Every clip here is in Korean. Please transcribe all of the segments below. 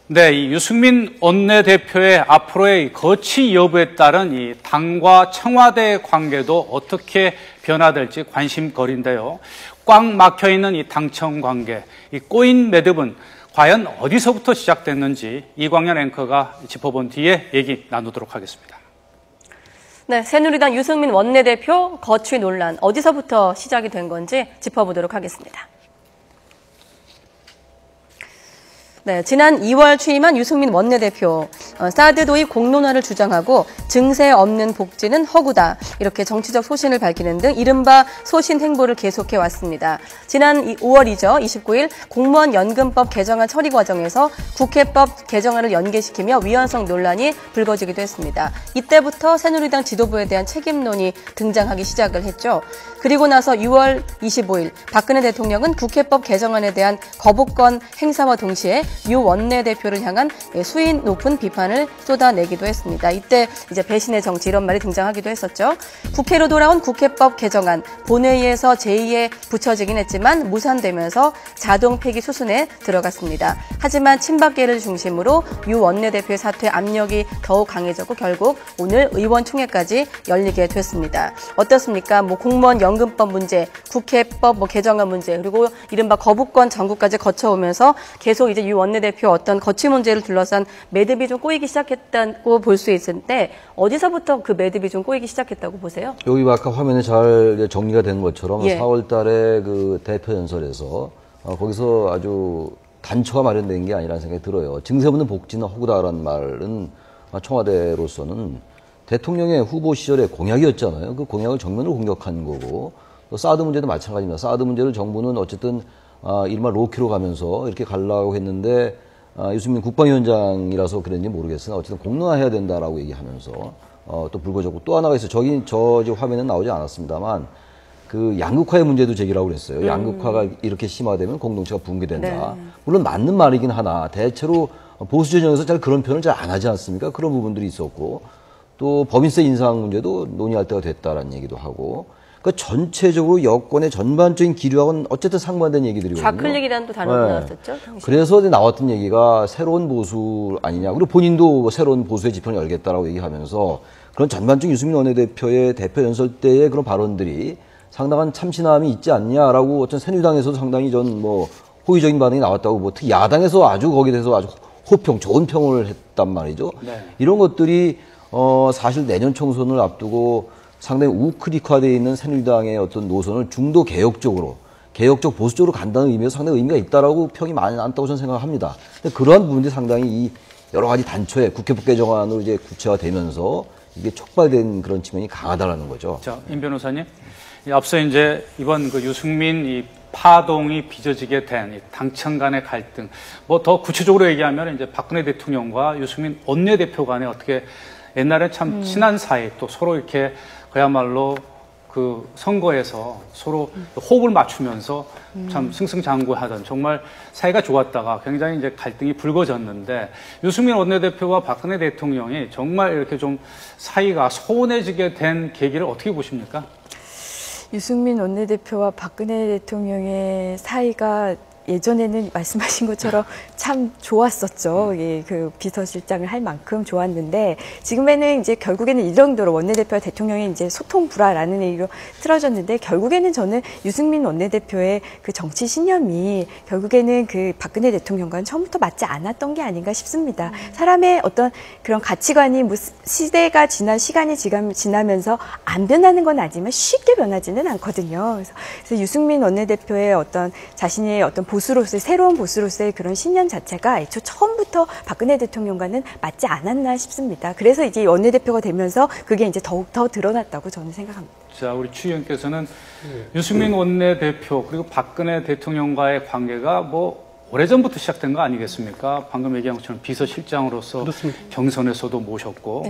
네, 이 유승민 원내대표의 앞으로의 거취 여부에 따른 이 당과 청와대의 관계도 어떻게 변화될지 관심거리인데요. 꽉 막혀있는 이 당청 관계, 이 꼬인 매듭은 과연 어디서부터 시작됐는지 이광현 앵커가 짚어본 뒤에 얘기 나누도록 하겠습니다. 네, 새누리당 유승민 원내대표 거취 논란 어디서부터 시작이 된 건지 짚어보도록 하겠습니다. 네, 지난 2월 취임한 유승민 원내대표, 사드 도입 공론화를 주장하고 증세 없는 복지는 허구다, 이렇게 정치적 소신을 밝히는 등 이른바 소신 행보를 계속해 왔습니다. 지난 5월이죠. 29일 공무원 연금법 개정안 처리 과정에서 국회법 개정안을 연계시키며 위헌성 논란이 불거지기도 했습니다. 이때부터 새누리당 지도부에 대한 책임론이 등장하기 시작을 했죠. 그리고 나서 6월 25일 박근혜 대통령은 국회법 개정안에 대한 거부권 행사와 동시에 유 원내대표를 향한 수위 높은 비판을 쏟아내기도 했습니다. 이때 이제 배신의 정치 이런 말이 등장하기도 했었죠. 국회로 돌아온 국회법 개정안 본회의에서 제2에 붙여지긴 했지만 무산되면서 자동 폐기 수순에 들어갔습니다. 하지만 친박계를 중심으로 유 원내대표의 사퇴 압력이 더욱 강해졌고 결국 오늘 의원총회까지 열리게 됐습니다. 어떻습니까? 공무원 연금법 문제, 국회법 개정안 문제, 그리고 이른바 거부권 정국까지 거쳐오면서 계속 이제 유 원내대표 어떤 거취 문제를 둘러싼 매듭이 좀 꼬이기 시작했다고 볼 수 있는데 어디서부터 그 매듭이 좀 꼬이기 시작했다고 보세요? 여기 아까 화면에 잘 정리가 된 것처럼 예. 4월 달에 그 대표 연설에서 거기서 아주 단초가 마련된 게 아니라는 생각이 들어요. 증세 없는 복지는 허구다라는 말은 청와대로서는 대통령의 후보 시절의 공약이었잖아요. 그 공약을 정면으로 공격한 거고 또 사드 문제도 마찬가지입니다. 사드 문제를 정부는 어쨌든 이른바 로키로 가면서 이렇게 가려고 했는데 유승민 국방위원장이라서 그랬는지 모르겠으나 어쨌든 공론화해야 된다라고 얘기하면서 또 불거졌고 또 하나가 있어요. 저 화면에 나오지 않았습니다만 그 양극화의 문제도 제기라고 그랬어요. 양극화가 이렇게 심화되면 공동체가 붕괴된다. 네. 물론 맞는 말이긴 하나 대체로 보수 진영에서 잘 그런 표현을 잘 안 하지 않습니까? 그런 부분들이 있었고 또 법인세 인상 문제도 논의할 때가 됐다라는 얘기도 하고 그러니까 전체적으로 여권의 전반적인 기류하고는 어쨌든 상반된 얘기들이거든요. 좌클릭이라는 또 단어가 나왔었죠. 그래서 나왔던 얘기가 새로운 보수 아니냐. 그리고 본인도 새로운 보수의 지평을 열겠다라고 얘기하면서 그런 전반적인 유승민 원내대표의 대표 연설 때의 그런 발언들이 상당한 참신함이 있지 않냐라고 어떤 새누리당에서도 상당히 호의적인 반응이 나왔다고 특히 야당에서 아주 거기에 대해서 아주 호평, 좋은 평을 했단 말이죠. 네. 이런 것들이 사실 내년 총선을 앞두고 상당히 우크릭화되어 있는 새누리당의 어떤 노선을 중도 개혁적 보수적으로 간다는 의미에서 상당히 의미가 있다라고 평이 많다고 저는 생각합니다. 근데 그러한 부분들이 상당히 이 여러 가지 단초에 국회법 개정안으로 이제 구체화되면서 이게 촉발된 그런 측면이 강하다라는 거죠. 자, 임 변호사님, 앞서 이제 이번 그 유승민 이 파동이 빚어지게 된 이 당청 간의 갈등, 더 구체적으로 얘기하면 이제 박근혜 대통령과 유승민 원내대표 간에 어떻게 옛날에 참 친한 사이 또 서로 이렇게 그야말로 그 선거에서 서로 호흡을 맞추면서 참 승승장구하던 정말 사이가 좋았다가 굉장히 이제 갈등이 불거졌는데 유승민 원내대표와 박근혜 대통령이 정말 이렇게 좀 사이가 소원해지게 된 계기를 어떻게 보십니까? 유승민 원내대표와 박근혜 대통령의 사이가 예전에는 말씀하신 것처럼 참 좋았었죠. 예, 그 비서실장을 할 만큼 좋았는데 지금에는 이제 결국에는 이 정도로 원내대표와 대통령의 이제 소통 불화라는 얘기로 틀어졌는데 결국에는 저는 유승민 원내대표의 그 정치 신념이 결국에는 그 박근혜 대통령과는 처음부터 맞지 않았던 게 아닌가 싶습니다. 사람의 어떤 그런 가치관이 시대가 시간이 지나면서 안 변하는 건 아니지만 쉽게 변하지는 않거든요. 그래서 유승민 원내대표의 어떤 자신의 어떤 새로운 보수로서의 그런 신념 자체가 애초 처음부터 박근혜 대통령과는 맞지 않았나 싶습니다. 그래서 이제 원내대표가 되면서 그게 이제 더욱 더 드러났다고 저는 생각합니다. 자, 우리 추 의원께서는 유승민 원내대표 그리고 박근혜 대통령과의 관계가 오래전부터 시작된 거 아니겠습니까? 방금 얘기한 것처럼 비서실장으로서 그렇습니다. 경선에서도 모셨고.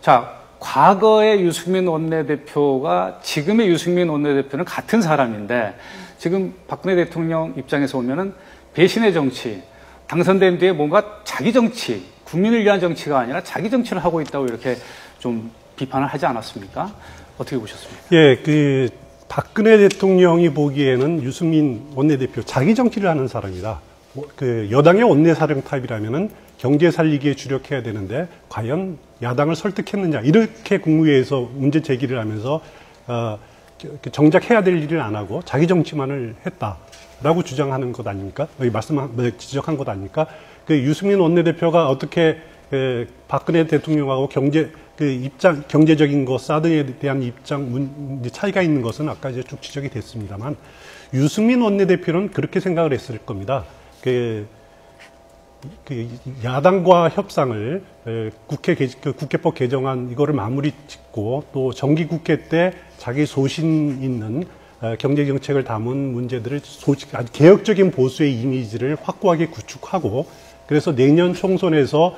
자, 과거의 유승민 원내대표가 지금의 유승민 원내대표는 같은 사람인데 지금 박근혜 대통령 입장에서 보면은 배신의 정치, 당선된 뒤에 뭔가 자기 정치, 국민을 위한 정치가 아니라 자기 정치를 하고 있다고 이렇게 좀 비판을 하지 않았습니까? 어떻게 보셨습니까? 예, 박근혜 대통령이 보기에는 유승민 원내대표 자기 정치를 하는 사람이다. 그 여당의 원내사령 타입이라면은 경제 살리기에 주력해야 되는데 과연 야당을 설득했느냐 이렇게 국무회의에서 문제 제기를 하면서 정작 해야 될 일을 안 하고 자기 정치만을 했다라고 주장하는 것 아닙니까? 여기 지적한 것 아닙니까? 그 유승민 원내대표가 어떻게 박근혜 대통령하고 경제적인 것, 사드에 대한 입장 차이가 있는 것은 아까 이제 쭉 지적이 됐습니다만 유승민 원내대표는 그렇게 생각을 했을 겁니다. 그 야당과 협상을 국회법 개정안 이거를 마무리 짓고 또 정기국회 때 자기 소신 있는 경제정책을 담은 문제들을 아주 개혁적인 보수의 이미지를 확고하게 구축하고 그래서 내년 총선에서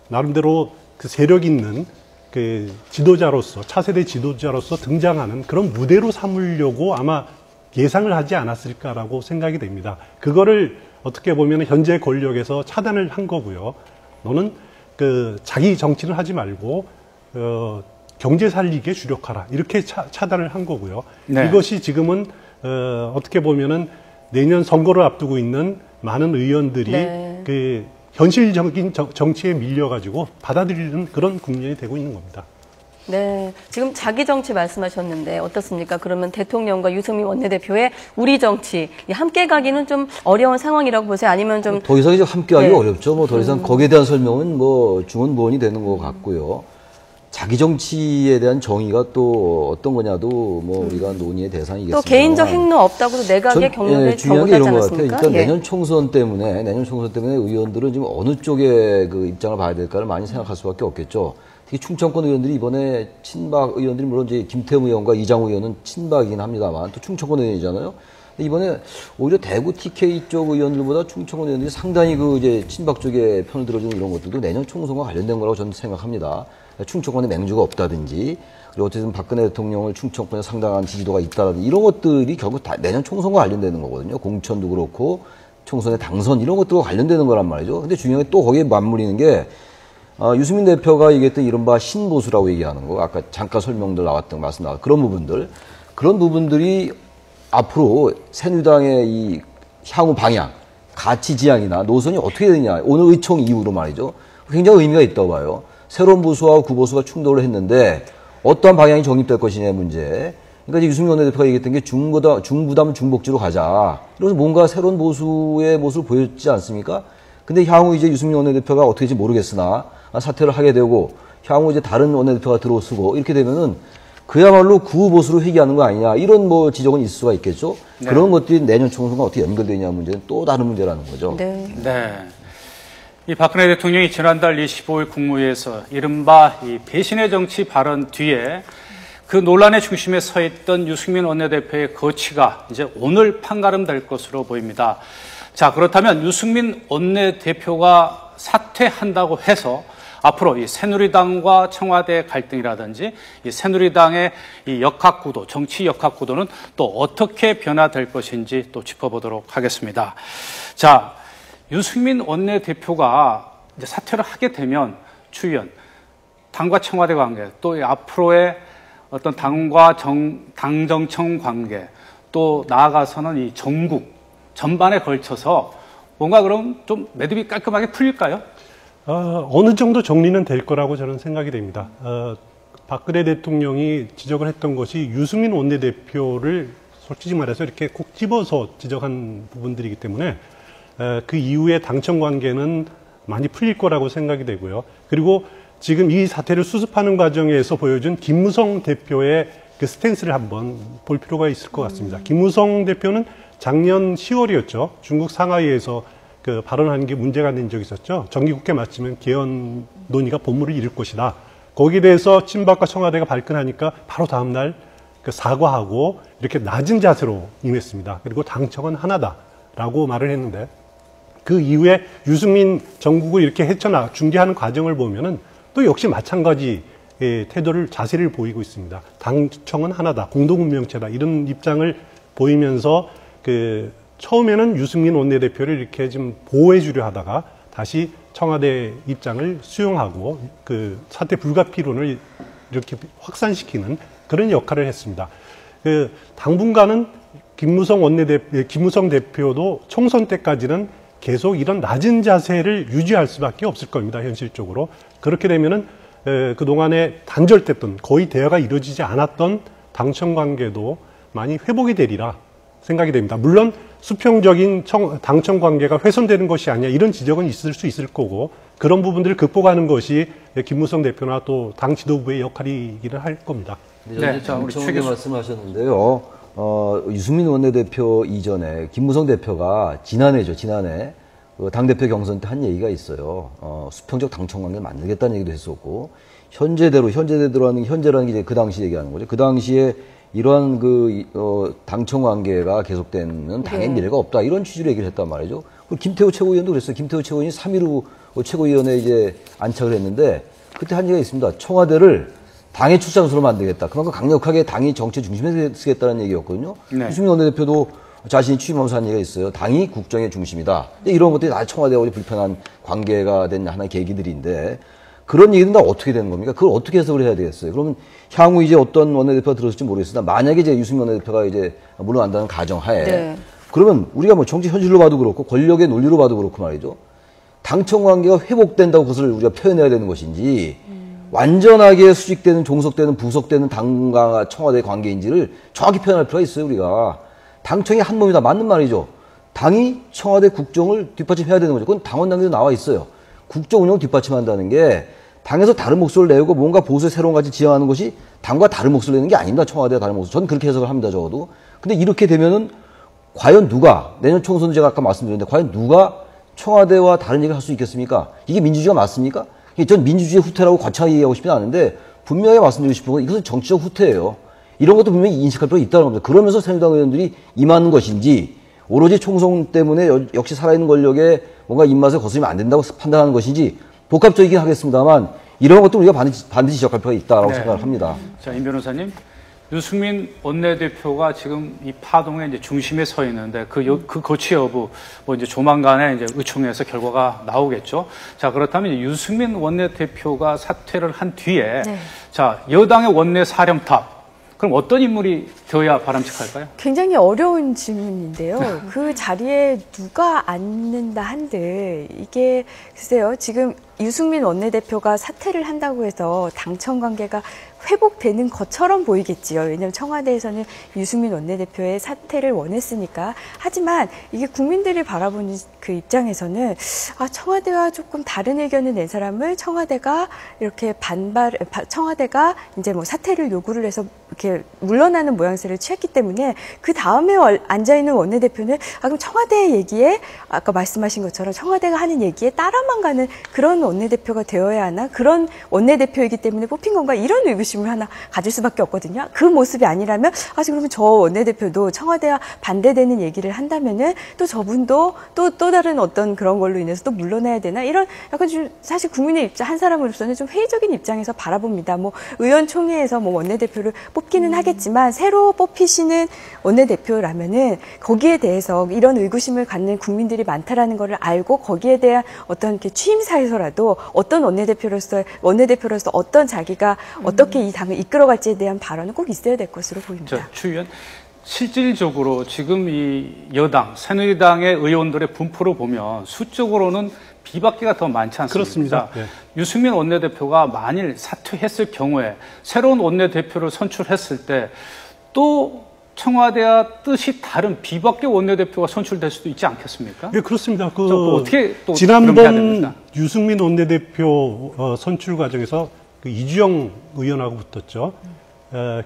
나름대로 그 세력 있는 그 지도자로서 차세대 지도자로서 등장하는 그런 무대로 삼으려고 아마 예상을 하지 않았을까라고 생각이 됩니다. 그거를 어떻게 보면 현재 권력에서 차단을 한 거고요. 너는 그 자기 정치를 하지 말고 경제 살리기에 주력하라 이렇게 차단을 한 거고요. 네. 이것이 지금은 어떻게 보면은 내년 선거를 앞두고 있는 많은 의원들이 네. 그 현실적인 정치에 밀려가지고 받아들이는 그런 국면이 되고 있는 겁니다. 네, 지금 자기 정치 말씀하셨는데 어떻습니까? 그러면 대통령과 유승민 원내대표의 우리 정치 함께 가기는 좀 어려운 상황이라고 보세요? 아니면 좀 더 이상 이제 함께 하기 네. 어렵죠. 뭐 더 이상 거기에 대한 설명은 뭐 중언부언이 되는 것 같고요. 자기 정치에 대한 정의가 또 어떤 거냐도 뭐 우리가 논의의 대상이겠습니다. 또 개인적 행로 없다고도 내각의 경로를 중요한 게 이런 것 같아요. 일단 예. 내년 총선 때문에 의원들은 지금 어느 쪽의 그 입장을 봐야 될까를 많이 생각할 수밖에 없겠죠. 특히 충청권 의원들이 이번에 친박 의원들이 물론 이제 김태흠 의원과 이장우 의원은 친박이긴 합니다만 또 충청권 의원이잖아요. 근데 이번에 오히려 대구 TK 쪽 의원들보다 충청권 의원들이 상당히 그 이제 친박 쪽에 편을 들어주는 이런 것들도 내년 총선과 관련된 거라고 저는 생각합니다. 충청권에 맹주가 없다든지 그리고 어쨌든 박근혜 대통령을 충청권에 상당한 지지도가 있다든지 이런 것들이 결국 다 내년 총선과 관련되는 거거든요. 공천도 그렇고 총선의 당선 이런 것들과 관련되는 거란 말이죠. 근데 중요한 게 또 거기에 맞물리는 게 유승민 대표가 얘기했던 이른바 신보수라고 얘기하는 거, 아까 잠깐 설명들 나왔던 말씀 나왔던 그런 부분들이 앞으로 새누리당의 이 향후 방향, 가치 지향이나 노선이 어떻게 되냐, 오늘 의총 이후로 말이죠. 굉장히 의미가 있다고 봐요. 새로운 보수와 구보수가 충돌을 했는데 어떠한 방향이 정립될 것이냐의 문제. 그러니까 유승민 원내대표가 얘기했던 게 중부담 중복지로 가자. 이러면서 뭔가 새로운 보수의 모습을 보였지 않습니까? 근데 향후 이제 유승민 원내대표가 어떻게 될지 모르겠으나 사퇴를 하게 되고 향후 이제 다른 원내대표가 들어서고 이렇게 되면은 그야말로 구보수로 회귀하는 거 아니냐 이런 뭐 지적은 있을 수가 있겠죠. 네. 그런 것들이 내년 총선과 어떻게 연결되냐 문제는 또 다른 문제라는 거죠. 네. 네. 이 박근혜 대통령이 지난달 25일 국무회에서 이른바 이 배신의 정치 발언 뒤에 그 논란의 중심에 서 있던 유승민 원내대표의 거취가 이제 오늘 판가름될 것으로 보입니다. 자, 그렇다면 유승민 원내대표가 사퇴한다고 해서 앞으로 이 새누리당과 청와대 갈등이라든지 이 새누리당의 이 역학구도, 정치 역학구도는 또 어떻게 변화될 것인지 또 짚어보도록 하겠습니다. 자, 유승민 원내대표가 이제 사퇴를 하게 되면 추 의원, 당과 청와대 관계, 또 앞으로의 어떤 당정청 관계, 또 나아가서는 이 전국 전반에 걸쳐서 뭔가 그럼 좀 매듭이 깔끔하게 풀릴까요? 어느 정도 정리는 될 거라고 저는 생각이 됩니다. 박근혜 대통령이 지적을 했던 것이 유승민 원내대표를 솔직히 말해서 이렇게 꼭 집어서 지적한 부분들이기 때문에 그 이후에 당청 관계는 많이 풀릴 거라고 생각이 되고요. 그리고 지금 이 사태를 수습하는 과정에서 보여준 김무성 대표의 그 스탠스를 한번 볼 필요가 있을 것 같습니다. 김무성 대표는 작년 10월이었죠. 중국 상하이에서 그 발언한 게 문제가 된 적이 있었죠. 정기국회 마치면 개헌 논의가 본물을 이룰 것이다. 거기에 대해서 친박과 청와대가 발끈하니까 바로 다음날 그 사과하고 이렇게 낮은 자세로 임했습니다. 그리고 당청은 하나다라고 말을 했는데 그 이후에 유승민 정국을 이렇게 중재하는 과정을 보면은 또 역시 마찬가지 자세를 보이고 있습니다. 당청은 하나다, 공동운명체다 이런 입장을 보이면서 처음에는 유승민 원내대표를 이렇게 좀 보호해주려 하다가 다시 청와대 입장을 수용하고 그 사퇴 불가피론을 이렇게 확산시키는 그런 역할을 했습니다. 당분간은 김무성 대표도 총선 때까지는 계속 이런 낮은 자세를 유지할 수밖에 없을 겁니다. 현실적으로. 그렇게 되면은 그동안에 단절됐던 거의 대화가 이루어지지 않았던 당청 관계도 많이 회복이 되리라 생각이 됩니다. 물론 수평적인 당청 관계가 훼손되는 것이 아니냐 이런 지적은 있을 수 있을 거고 그런 부분들을 극복하는 것이 김무성 대표나 또 당 지도부의 역할이기는 할 겁니다. 네, 자, 우리 최 교수 말씀하셨는데요. 유승민 원내대표 이전에 김무성 대표가 지난해 그 당대표 경선 때 한 얘기가 있어요. 수평적 당청 관계를 만들겠다는 얘기도 했었고, 현재라는 게 이제 그 당시 얘기하는 거죠. 그 당시에 이러한 당청 관계가 계속되는 당의 미래가 없다. 이런 취지로 얘기를 했단 말이죠. 그리고 김태호 최고위원도 그랬어요. 김태호 최고위원이 3.15 최고위원회에 이제 안착을 했는데, 그때 한 얘기가 있습니다. 청와대를 당의 출장소로 만들겠다. 그만큼 강력하게 당이 정치 중심에 쓰겠다는 얘기였거든요. 네. 유승민 원내대표도 자신이 취임하면서 한 얘기가 있어요. 당이 국정의 중심이다. 이런 것들이 다 청와대와 불편한 관계가 된 하나의 계기들인데 그런 얘기는 다 어떻게 되는 겁니까? 그걸 어떻게 해석을 해야 되겠어요? 그러면 향후 이제 어떤 원내대표가 들었을지 모르겠으나 만약에 이제 유승민 원내대표가 이제 물러난다는 가정하에 네. 그러면 우리가 뭐 정치 현실로 봐도 그렇고 권력의 논리로 봐도 그렇고 말이죠. 당청 관계가 회복된다고 그것을 우리가 표현해야 되는 것인지 완전하게 수직되는 종속되는 부속되는 당과 청와대 관계인지를 정확히 표현할 필요가 있어요. 우리가 당청이 한 몸이다 맞는 말이죠. 당이 청와대 국정을 뒷받침해야 되는 거죠. 그건 당원 당규에 나와 있어요. 국정 운영을 뒷받침한다는 게 당에서 다른 목소리를 내고 뭔가 보수의 새로운 가치 지향하는 것이 당과 다른 목소리를 내는 게 아닙니다. 청와대와 다른 목소리. 저는 그렇게 해석을 합니다. 적어도. 근데 이렇게 되면은 과연 누가 내년 총선 제가 아까 말씀드렸는데 과연 누가 청와대와 다른 얘기를 할 수 있겠습니까? 이게 민주주의가 맞습니까? 전 민주주의 후퇴라고 거창하게 얘기하고 싶지는 않은데 분명히 말씀드리고 싶은 건 이것은 정치적 후퇴예요. 이런 것도 분명히 인식할 필요가 있다는 겁니다. 그러면서 새누리당 의원들이 임하는 것인지 오로지 총선 때문에 역시 살아있는 권력에 뭔가 입맛에 거스르면 안 된다고 판단하는 것인지 복합적이긴 하겠습니다만 이런 것도 우리가 반드시 지적할 필요가 있다고 생각을 합니다. 자, 임 변호사님. 유승민 원내대표가 지금 이 파동의 이제 중심에 서 있는데 그 거취 여부 뭐 이제 조만간에 이제 의총에서 결과가 나오겠죠. 자, 그렇다면 이제 유승민 원내대표가 사퇴를 한 뒤에 자, 여당의 원내 사령탑 그럼 어떤 인물이 되어야 바람직할까요? 굉장히 어려운 질문인데요. 그 자리에 누가 앉는다 한들 이게 글쎄요. 지금 유승민 원내대표가 사퇴를 한다고 해서 당청 관계가 회복되는 것처럼 보이겠지요. 왜냐하면 청와대에서는 유승민 원내대표의 사퇴를 원했으니까. 하지만 이게 국민들이 바라보는 그 입장에서는 청와대와 조금 다른 의견을 낸 사람을 청와대가 이렇게 청와대가 이제 뭐 사퇴를 요구를 해서 이렇게 물러나는 모양새를 취했기 때문에 그 다음에 앉아있는 원내대표는 그럼 청와대의 얘기에 아까 말씀하신 것처럼 청와대가 하는 얘기에 따라만 가는 그런 원내대표가 되어야 하나? 그런 원내대표이기 때문에 뽑힌 건가? 이런 의구심을 하나 가질 수밖에 없거든요. 그 모습이 아니라면 그러면 저 원내대표도 청와대와 반대되는 얘기를 한다면은 또 저분도 또 다른 어떤 그런 걸로 인해서 또 물러나야 되나? 이런 약간 좀 사실 국민의 입장 한 사람으로서는 좀 회의적인 입장에서 바라봅니다. 뭐 의원총회에서 뭐 원내대표를 뽑기는 하겠지만 새로 뽑히시는 원내대표라면은 거기에 대해서 이런 의구심을 갖는 국민들이 많다라는 것을 알고 거기에 대한 어떤 이렇게 취임사에서라도 어떤 원내대표로서 어떤 자기가 어떻게 이 당을 이끌어갈지에 대한 발언은 꼭 있어야 될 것으로 보입니다. 추 의원, 실질적으로 지금 이 여당, 새누리당의 의원들의 분포를 보면 수적으로는 비박계가 더 많지 않습니까? 그렇습니다. 네. 유승민 원내대표가 만일 사퇴했을 경우에 새로운 원내대표를 선출했을 때 또 청와대와 뜻이 다른 비박계 원내대표가 선출될 수도 있지 않겠습니까? 네, 그렇습니다. 어떻게 또 지난번 유승민 원내대표 선출 과정에서 이주영 의원하고 붙었죠.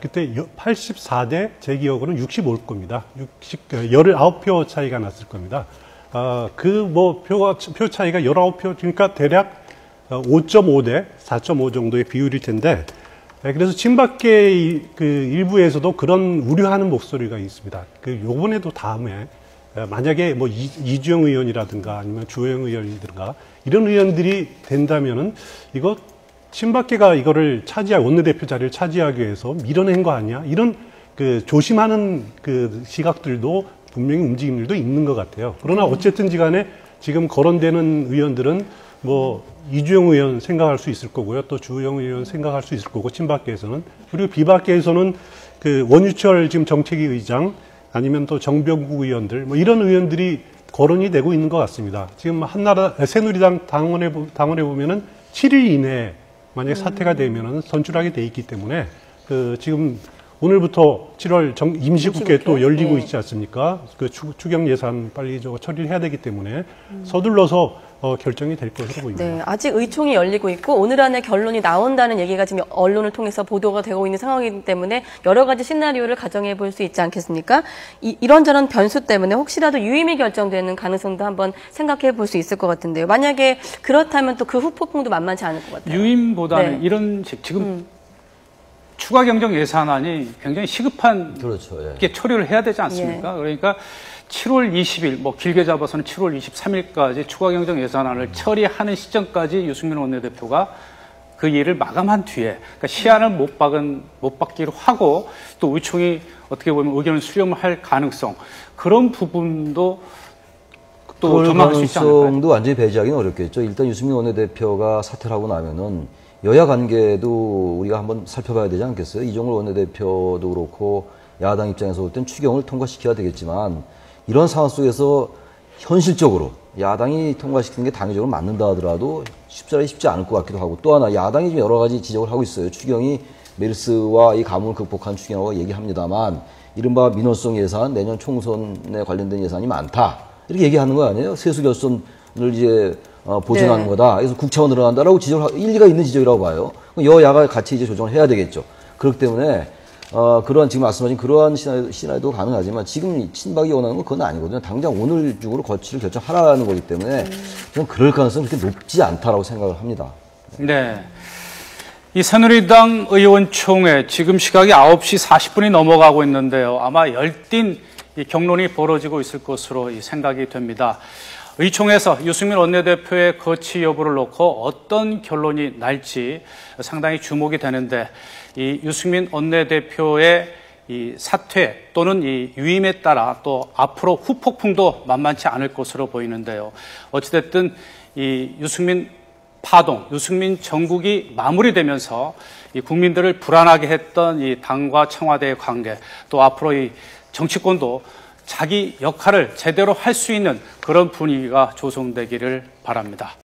그때 84대 제 기억으로는 65일 겁니다. 19표 차이가 났을 겁니다. 표 차이가 19표, 그러니까 대략 5.5대 4.5 정도의 비율일 텐데, 그래서 친박계 일부에서도 그런 우려하는 목소리가 있습니다. 요번에도 다음에, 만약에 뭐 이주영 의원이라든가 아니면 주호영 의원이라든가 이런 의원들이 된다면은 이거 친박계가 이거를 원내대표 자리를 차지하기 위해서 밀어낸 거 아니야? 이런 조심하는 시각들도 분명히 움직임들도 있는 것 같아요. 그러나 어쨌든지 간에 지금 거론되는 의원들은 뭐 이주영 의원 생각할 수 있을 거고요. 또 주호영 의원 생각할 수 있을 거고 친박계에서는. 그리고 비박계에서는 원유철 지금 정책위 의장, 아니면 또 정병국 의원들 뭐 이런 의원들이 거론이 되고 있는 것 같습니다. 지금 한나라 새누리당 당원에 보면은 7일 이내에 만약에 사퇴가 되면은 선출하게 돼 있기 때문에 그 지금 오늘부터 7월 임시국회 또 열리고 있지 않습니까? 그 추경 예산 빨리 처리를 해야 되기 때문에 서둘러서 결정이 될 것으로 보입니다. 네, 아직 의총이 열리고 있고 오늘 안에 결론이 나온다는 얘기가 지금 언론을 통해서 보도가 되고 있는 상황이기 때문에 여러 가지 시나리오를 가정해 볼 수 있지 않겠습니까? 이런저런 변수 때문에 혹시라도 유임이 결정되는 가능성도 한번 생각해 볼 수 있을 것 같은데요. 만약에 그렇다면 또 그 후폭풍도 만만치 않을 것 같아요. 유임보다는 네. 이런 지금 추가 경정 예산안이 굉장히 시급한 그렇죠. 예. 게 처리를 해야 되지 않습니까? 그러니까 7월 20일, 뭐 길게 잡아서는 7월 23일까지 추가 경정 예산안을 처리하는 시점까지 유승민 원내대표가 그 일을 마감한 뒤에, 그러니까 시한을 못 받기로 하고 또 의총이 어떻게 보면 의견을 수렴을 할 가능성, 그런 부분도 또 전망할 수 있지 않을까요? 가능성도 완전히 배제하기는 어렵겠죠. 일단 유승민 원내대표가 사퇴를 하고 나면은 여야 관계도 우리가 한번 살펴봐야 되지 않겠어요? 이종걸 원내대표도 그렇고 야당 입장에서 볼 땐 추경을 통과시켜야 되겠지만 이런 상황 속에서 현실적으로 야당이 통과시키는 게 당위적으로 맞는다 하더라도 쉽지 않을 것 같기도 하고 또 하나 야당이 지금 여러 가지 지적을 하고 있어요. 추경이 메르스와 이 가뭄을 극복한 추경이라고 얘기합니다만 이른바 민원성 예산, 내년 총선에 관련된 예산이 많다. 이렇게 얘기하는 거 아니에요? 세수 결손을 이제 보증하는 네. 거다. 그래서 국채가 늘어난다라고 일리가 있는 지적이라고 봐요. 여야가 같이 이제 조정을 해야 되겠죠. 그렇기 때문에 그러한 지금 말씀하신 그러한 시나리오도 가능하지만 지금 친박이 원하는 건 그건 아니거든요. 당장 오늘 중으로 거취를 결정하라는 거기 때문에 저는 그럴 가능성이 그렇게 높지 않다라고 생각을 합니다. 네. 이 새누리당 의원총회 지금 시각이 9시 40분이 넘어가고 있는데요. 아마 열띤 이 경론이 벌어지고 있을 것으로 생각이 됩니다. 의총에서 유승민 원내대표의 거취 여부를 놓고 어떤 결론이 날지 상당히 주목이 되는데 이 유승민 원내대표의 이 사퇴 또는 이 유임에 따라 또 앞으로 후폭풍도 만만치 않을 것으로 보이는데요. 어찌됐든 이 유승민 파동, 유승민 정국이 마무리되면서 이 국민들을 불안하게 했던 이 당과 청와대의 관계 또 앞으로 이 정치권도 자기 역할을 제대로 할 수 있는 그런 분위기가 조성되기를 바랍니다.